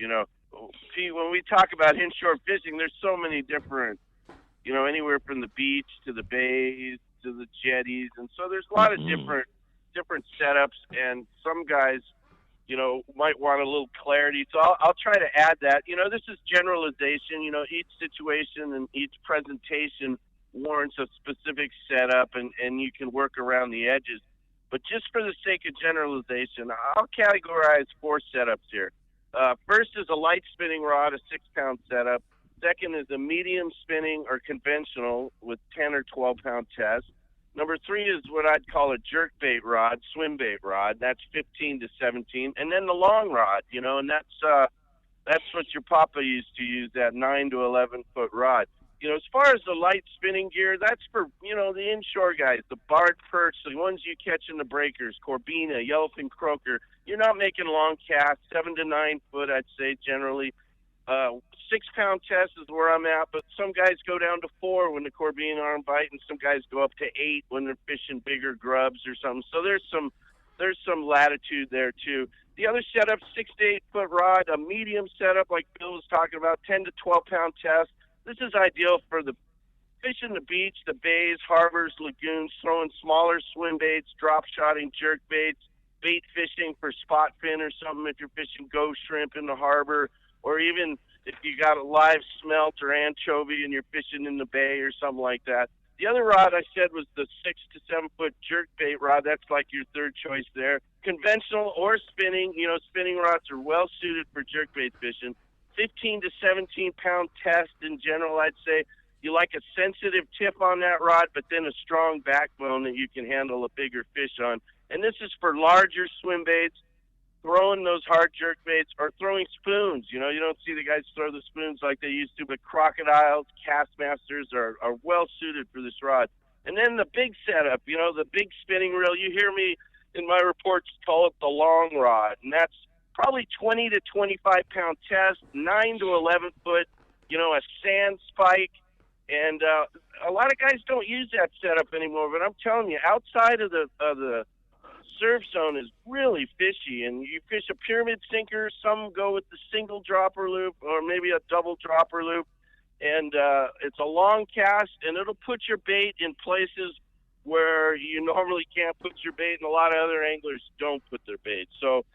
See, when we talk about inshore fishing, there's so many different, anywhere from the beach to the bays to the jetties, and so there's a lot of different setups, and some guys, might want a little clarity. So I'll try to add that. This is generalization. Each situation and each presentation warrants a specific setup, and you can work around the edges. But just for the sake of generalization, I'll categorize 4 setups here. First is a light spinning rod, a 6-pound setup. Second is a medium spinning or conventional with 10 or 12-pound test. Number 3 is what I'd call a jerk bait rod, swim bait rod. That's 15 to 17. And then the long rod, and that's what your papa used to use, that 9 to 11-foot rod. As far as the light spinning gear, that's for, the inshore guys, the barred perch, the ones you catch in the breakers, Corbina, yellowfin croaker. You're not making long casts, 7 to 9 foot, I'd say, generally. 6-pound test is where I'm at, but some guys go down to 4 when the Corbina aren't biting. Some guys go up to 8 when they're fishing bigger grubs or something. So there's some latitude there too. The other setup, 6 to 8 foot rod, a medium setup like Bill was talking about, 10 to 12-pound test. This is ideal for the fishing the beach, the bays, harbors, lagoons, throwing smaller swim baits, drop shotting jerk baits, bait fishing for spot fin or something if you're fishing ghost shrimp in the harbor, or even if you got a live smelt or anchovy and you're fishing in the bay or something like that. The other rod I said was the 6 to 7 foot jerk bait rod. That's like your third choice there. Conventional or spinning, spinning rods are well suited for jerk bait fishing. 15 to 17 pound test in general, I'd say. You like a sensitive tip on that rod, but then a strong backbone that you can handle a bigger fish on. And this is for larger swim baits, throwing those hard jerk baits, or throwing spoons. You don't see the guys throw the spoons like they used to, but Crocodiles, Castmasters are well suited for this rod. And then the big setup, the big spinning reel, you hear me in my reports call it the long rod, and that's probably 20 to 25 pound test, 9 to 11 foot, a sand spike. And a lot of guys don't use that setup anymore, but I'm telling you, outside of the surf zone is really fishy, and you fish a pyramid sinker. Some go with the single dropper loop or maybe a double dropper loop, and it's a long cast, and it'll put your bait in places where you normally can't put your bait, and a lot of other anglers don't put their bait. So,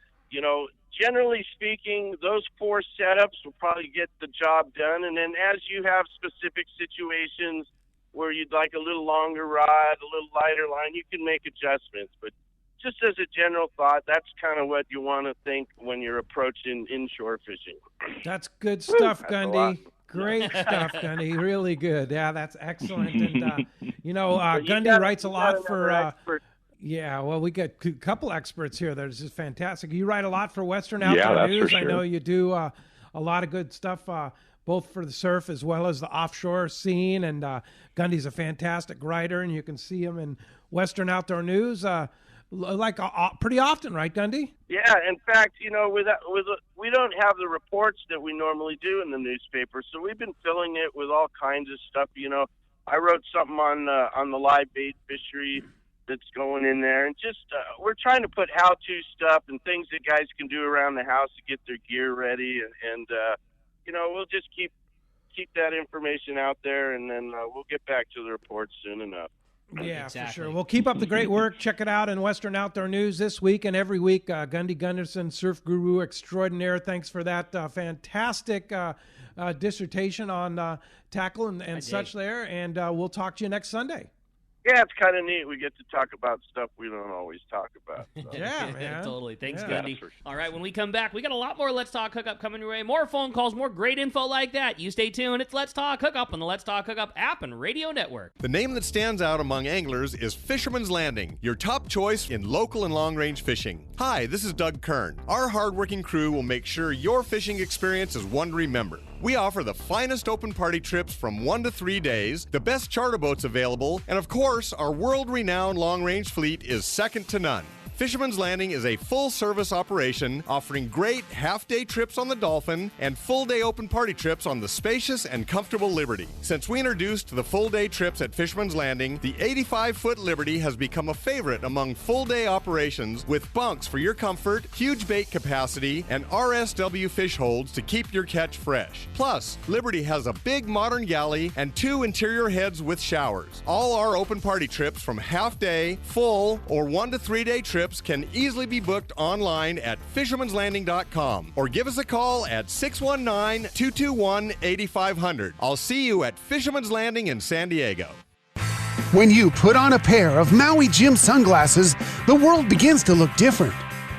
generally speaking, those 4 setups will probably get the job done, and then as you have specific situations where you'd like a little longer rod, a little lighter line, you can make adjustments. But just as a general thought, that's kind of what you want to think when you're approaching inshore fishing. That's good stuff, Gundy. Great stuff, Gundy. Really good. Yeah, that's excellent. And, Gundy writes a lot for... yeah, well, we got a couple experts here that are just fantastic. You write a lot for Western Outdoor News. I know you do a lot of good stuff, both for the surf as well as the offshore scene. And Gundy's a fantastic writer, and you can see him in Western Outdoor News pretty often, right, Gundy? Yeah, in fact, we don't have the reports that we normally do in the newspaper, so we've been filling it with all kinds of stuff. I wrote something on the live bait fishery that's going in there, and just we're trying to put how-to stuff and things that guys can do around the house to get their gear ready, and we'll just keep keep that information out there, and then we'll get back to the reports soon enough. Yeah, exactly. For sure. Well, keep up the great work. Check it out in Western Outdoor News this week and every week. Gundy Gunderson, surf guru extraordinaire. Thanks for that fantastic dissertation on tackle and such there. And we'll talk to you next Sunday. Yeah, it's kind of neat. We get to talk about stuff we don't always talk about. So. Yeah, man. Totally. Thanks, Yeah. Gundy. All right, when we come back, we got a lot more Let's Talk Hookup coming your way. More phone calls, more great info like that. You stay tuned. It's Let's Talk Hookup on the Let's Talk Hookup app and radio network. The name that stands out among anglers is Fisherman's Landing, your top choice in local and long-range fishing. Hi, this is Doug Kern. Our hardworking crew will make sure your fishing experience is one to remember. We offer the finest open party trips from 1 to 3 days, the best charter boats available, and of course, our world-renowned long-range fleet is second to none. Fisherman's Landing is a full-service operation offering great half-day trips on the Dolphin and full-day open party trips on the spacious and comfortable Liberty. Since we introduced the full-day trips at Fisherman's Landing, the 85-foot Liberty has become a favorite among full-day operations with bunks for your comfort, huge bait capacity, and RSW fish holds to keep your catch fresh. Plus, Liberty has a big modern galley and 2 interior heads with showers. All our open party trips from half-day, full, or 1 to 3 day trips can easily be booked online at fishermanslanding.com or give us a call at 619-221-8500. I'll see you at Fisherman's Landing in San Diego. When you put on a pair of Maui Jim sunglasses, the world begins to look different.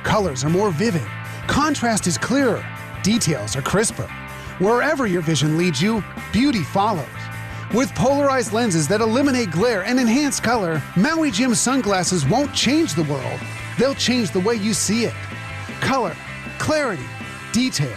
Colors are more vivid, contrast is clearer, details are crisper. Wherever your vision leads you, beauty follows. With polarized lenses that eliminate glare and enhance color, Maui Jim sunglasses won't change the world. They'll change the way you see it. Color, clarity, detail.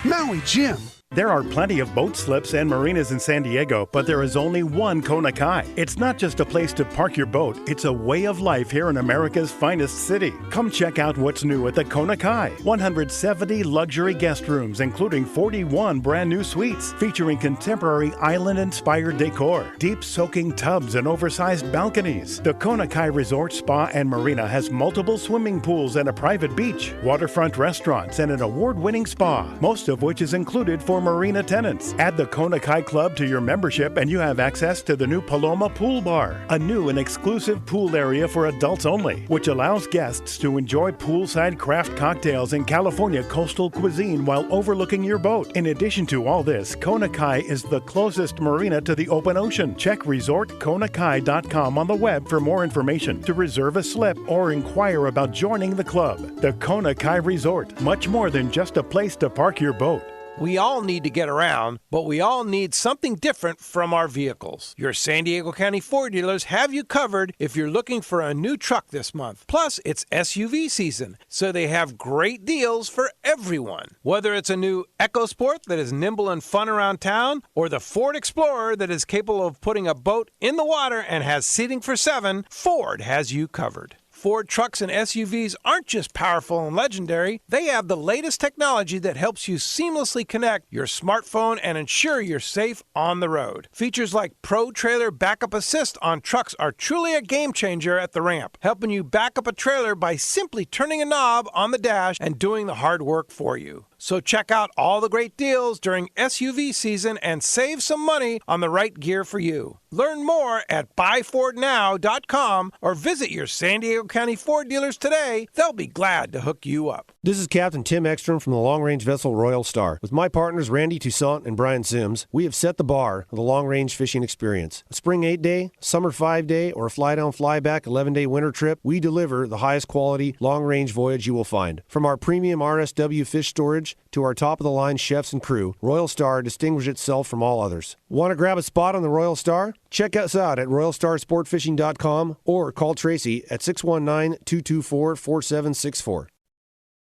Maui Jim. There are plenty of boat slips and marinas in San Diego, but there is only one Kona Kai. It's not just a place to park your boat, it's a way of life here in America's finest city. Come check out what's new at the Kona Kai. 170 luxury guest rooms, including 41 brand new suites, featuring contemporary island-inspired decor, deep soaking tubs and oversized balconies. The Kona Kai Resort Spa and Marina has multiple swimming pools and a private beach, waterfront restaurants, and an award-winning spa, most of which is included for marina tenants. Add the Kona Kai Club to your membership and you have access to the new Paloma Pool Bar, a new and exclusive pool area for adults only, which allows guests to enjoy poolside craft cocktails and California coastal cuisine while overlooking your boat. In addition to all this, Kona Kai is the closest marina to the open ocean. Check resortkonakai.com on the web for more information, to reserve a slip or inquire about joining the club. The Kona Kai Resort, much more than just a place to park your boat. We all need to get around, but we all need something different from our vehicles. Your San Diego County Ford dealers have you covered if you're looking for a new truck this month. Plus, it's SUV season, so they have great deals for everyone. Whether it's a new EcoSport that is nimble and fun around town, or the Ford Explorer that is capable of putting a boat in the water and has seating for 7, Ford has you covered. Ford trucks and SUVs aren't just powerful and legendary. They have the latest technology that helps you seamlessly connect your smartphone and ensure you're safe on the road. Features like Pro Trailer Backup Assist on trucks are truly a game changer at the ramp, helping you back up a trailer by simply turning a knob on the dash and doing the hard work for you. So check out all the great deals during SUV season and save some money on the right gear for you. Learn more at buyfordnow.com or visit your San Diego County Ford dealers today. They'll be glad to hook you up. This is Captain Tim Ekstrom from the long-range vessel Royal Star. With my partners Randy Toussaint and Brian Sims, we have set the bar of the long-range fishing experience. A spring 8-day, summer 5-day, or a fly-down, fly-back 11-day winter trip, we deliver the highest quality long-range voyage you will find. From our premium RSW fish storage to our top-of-the-line chefs and crew, Royal Star distinguishes itself from all others. Want to grab a spot on the Royal Star? Check us out at RoyalStarSportFishing.com or call Tracy at 619-224-4764.